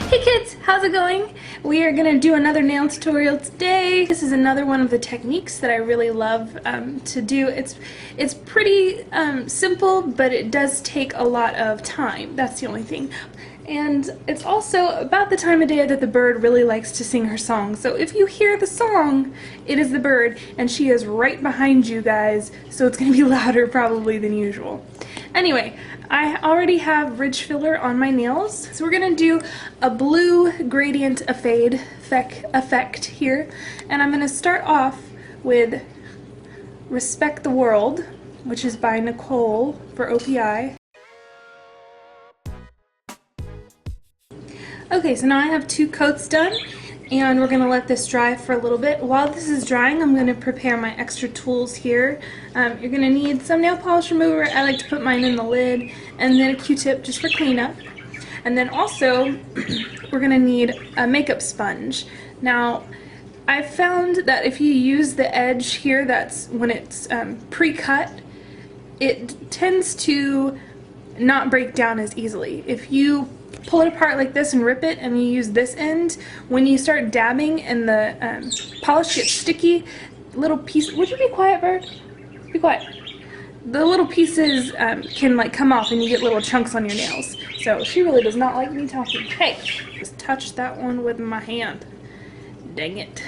Hey kids, how's it going? We are going to do another nail tutorial today. This is another one of the techniques that I really love to do. It's pretty simple, but it does take a lot of time. That's the only thing. And it's also about the time of day that the bird really likes to sing her song. So if you hear the song, it is the bird, and she is right behind you guys, so it's going to be louder probably than usual. Anyway, I already have ridge filler on my nails, so we're going to do a blue gradient fade effect here, and I'm going to start off with Respect the World, which is by Nicole for OPI. Okay, so now I have 2 coats done, and we're going to let this dry for a little bit. While this is drying, I'm going to prepare my extra tools here. You're going to need some nail polish remover. I like to put mine in the lid, and then a Q-tip just for cleanup. And then also, we're going to need a makeup sponge. Now, I've found that if you use the edge here, that's when it's pre-cut, it tends to not break down as easily. If you pull it apart like this and rip it and you use this end, when you start dabbing and the polish gets sticky, little pieces, would you be quiet, bird? Be quiet. The little pieces can like come off and you get little chunks on your nails. So she really does not like me talking. Hey, just touch that one with my hand. Dang it.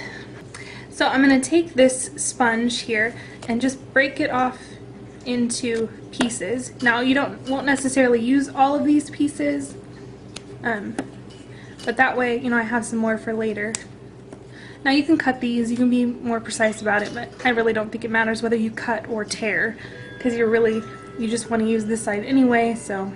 So I'm going to take this sponge here and just break it off into pieces. Now you won't necessarily use all of these pieces, but that way, you know, I have some more for later. Now you can cut these, you can be more precise about it, but I really don't think it matters whether you cut or tear, because you just want to use this side anyway, so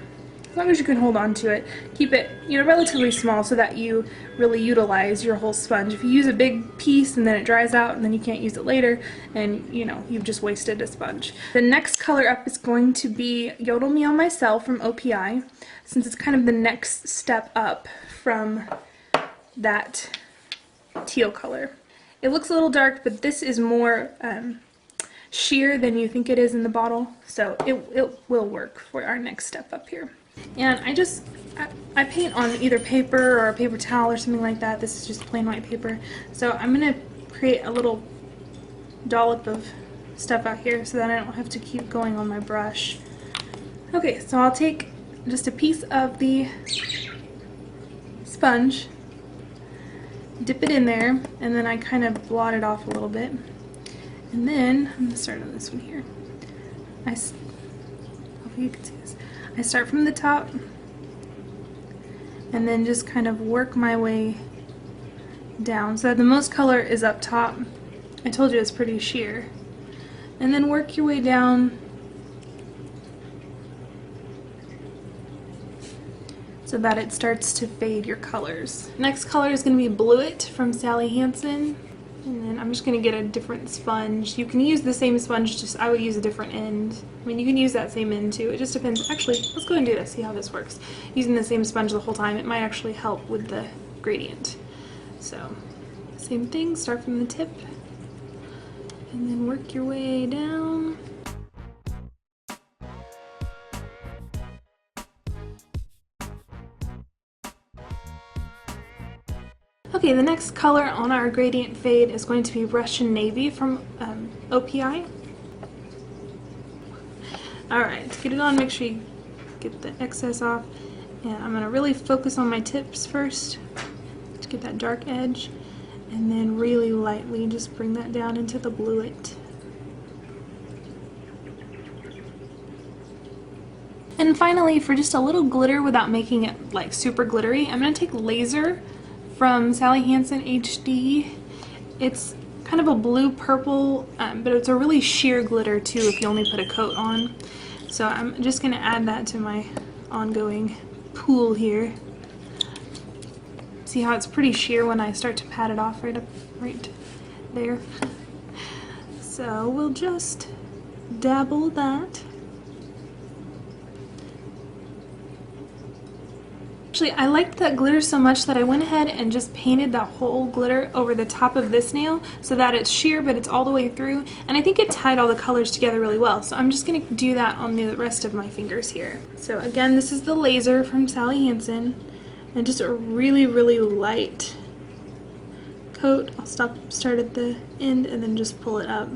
as long as you can hold on to it, keep it, you know, relatively small so that you really utilize your whole sponge. If you use a big piece and then it dries out and then you can't use it later, and you know, you've just wasted a sponge. The next color up is going to be Yodel Me on Myself from OPI, since it's kind of the next step up from that teal color. It looks a little dark, but this is more sheer than you think it is in the bottle, so it will work for our next step up here. And I paint on either paper or a paper towel or something like that. This is just plain white paper. So I'm going to create a little dollop of stuff out here so that I don't have to keep going on my brush. Okay, so I'll take just a piece of the sponge, dip it in there, and then I kind of blot it off a little bit. And then, I'm going to start on this one here. Hopefully you can see this. I start from the top and then just kind of work my way down so that the most color is up top. I told you it's pretty sheer. And then work your way down so that it starts to fade your colors. Next color is going to be Blue It from Sally Hansen. And then I'm just going to get a different sponge. You can use the same sponge, just I would use a different end. I mean, you can use that same end too. It just depends. Actually, let's go and do this, see how this works. Using the same sponge the whole time, it might actually help with the gradient. So, same thing, start from the tip, and then work your way down. Okay, the next color on our gradient fade is going to be Russian Navy from OPI. Alright, to get it on, make sure you get the excess off. And I'm going to really focus on my tips first to get that dark edge. And then really lightly just bring that down into the Blue It. And finally, for just a little glitter without making it like super glittery, I'm going to take Laser from Sally Hansen HD. It's kind of a blue-purple, but it's a really sheer glitter too if you only put a coat on. So I'm just going to add that to my ongoing pool here. See how it's pretty sheer when I start to pat it off right there. So we'll just dabble that. Actually, I liked that glitter so much that I went ahead and just painted that whole glitter over the top of this nail so that it's sheer but it's all the way through, and I think it tied all the colors together really well. So I'm just going to do that on the rest of my fingers here. So again, this is the Laser from Sally Hansen, And just a really, really light coat. I'll start at the end and then just pull it up.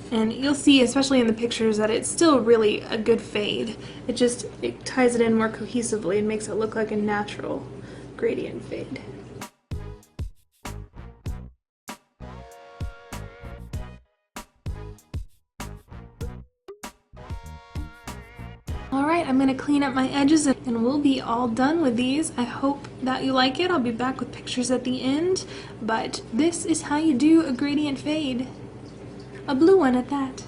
And you'll see, especially in the pictures, that it's still really a good fade. It ties it in more cohesively and makes it look like a natural gradient fade. Alright, I'm going to clean up my edges and we'll be all done with these. I hope that you like it. I'll be back with pictures at the end, but this is how you do a gradient fade. A blue one at that.